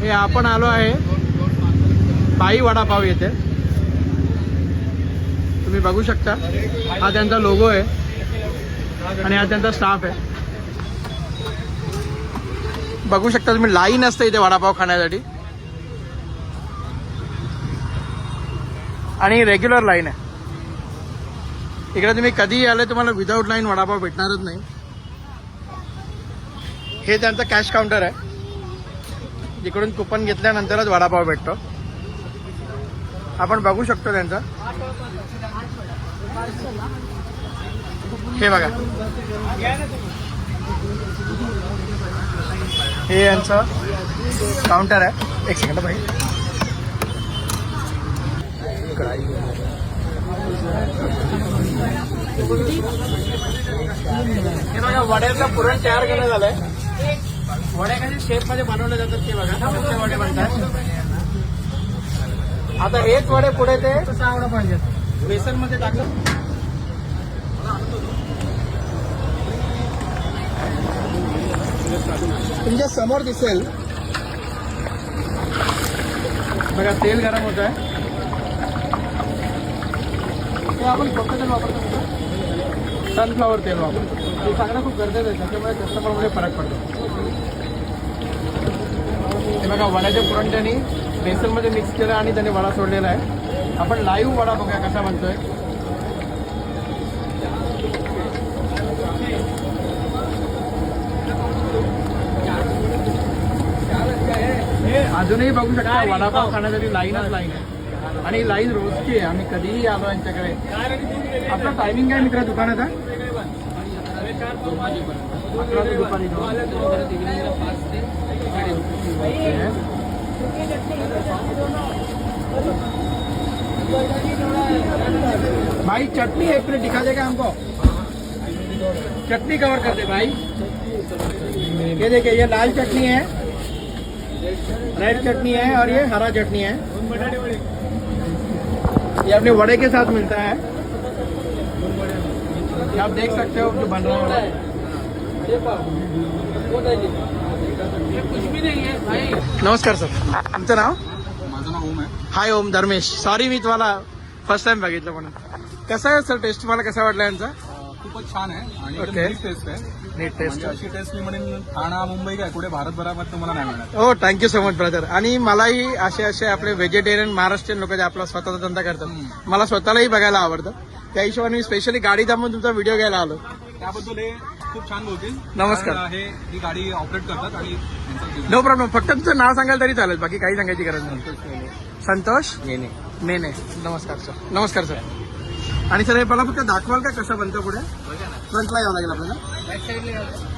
हे आपण आलो आहे बाई वडापाव येथे. तुम्ही बघू शकता हा त्यांचा लोगो आहे आणि हा त्यांचा स्टाफ आहे. बघू शकता तुम्ही लाईन असते इथे वडापाव खाण्यासाठी आणि रेग्युलर लाईन आहे इकडे. तुम्ही कधीही आले तुम्हाला विदाऊट लाईन वडापाव भेटणारच नाही. हे त्यांचं कॅश काउंटर आहे जिकडून कुपन घेतल्यानंतरच वडापाव भेटतो. आपण बघू शकतो त्यांचं. हे बघा हे यांचं काउंटर आहे. एक सेकंड भाई. हे बघा वड्याचं पुरण तयार करण्यात आलंय. वड्या कशा शेप मध्ये बनवले जातात ते बघा. कसे वडे बनतात. आता हेच वडे पुढे ते आवडं पाहिजे बेसन मध्ये टाकलं. तुमच्या समोर दिसेल बघा तेल गरम होत आहे. ते आपण कोणतं तेल वापरतो? सनफ्लॉवर तेल वापरतो. ते सांगणं खूप गरजेचं आहे त्याच्यामुळे कस्टमरमध्ये फरक पडतो. ते बघा वड्याचे पुरण त्यांनी बेसनमध्ये मिक्स केलं आणि त्याने वडा सोडलेला आहे. आपण लाईव्ह वडा बघा कसा बनतोय. हे अजूनही बघू शकता वडापाव खाण्यासाठी लाईनच लाईन आहे आणि लाईन रोजची आहे. आम्ही कधीही आलो यांच्याकडे. आपला टायमिंग काय मित्र दुकानाचा? 11 ते दुपारी 2. भाई चटनी एक प्लेट दिखा देगा हमको. चटनी कवर कर दे भाई. ये देखिए ये लाल चटनी है, रेड चटनी है और ये हरा चटनी है. ये अपने वड़े के साथ मिलता है. ये आप देख सकते हो जो बन रहा है. कुछ भी नहीं है भाई. नमस्कार सर, तुमचं नाव? माझं नाव ओम आहे. हाय ओम. धर्मेश. सॉरी मी तुम्हाला फर्स्ट टाइम बघितलं म्हणून. कसं आहे सर टेस्ट तुम्हाला कसा वाटला यांचा? खूपच छान आहे आणि Okay. नीट टेस्ट आहे. नीट टेस्ट. म्हणजे अशी टेस्ट मी म्हणेन ठाणा मुंबई काय कुठे भारतभरामध्ये तुम्हाला नाही मिळणार. हो थँक्यू सो मच ब्रदर. आणि मलाही असे आपले व्हेजिटेरियन महाराष्ट्रीयन लोक जे आपला स्वतःचा धंदा करतात मला स्वतःलाही बघायला आवडतं. त्या हिशोबाने मी स्पेशली गाडी थांबून तुमचा व्हिडिओ घ्यायला आलो. त्याबद्दल हे खूप छान बोलतील. नमस्कार. कारण ही गाडी ऑपरेट करतात आणि यांचा business. No problem. फक्त तुमचं नाव सांगाल तरी चालेल, बाकी काही सांगायची गरज नाही. संतोष मेने. नमस्कार सर. नमस्कार सर. आणि सर हे मला फक्त दाखवाल का कसं बनतं पुढे? फ्रंटला यावं लागेल आपल्याला.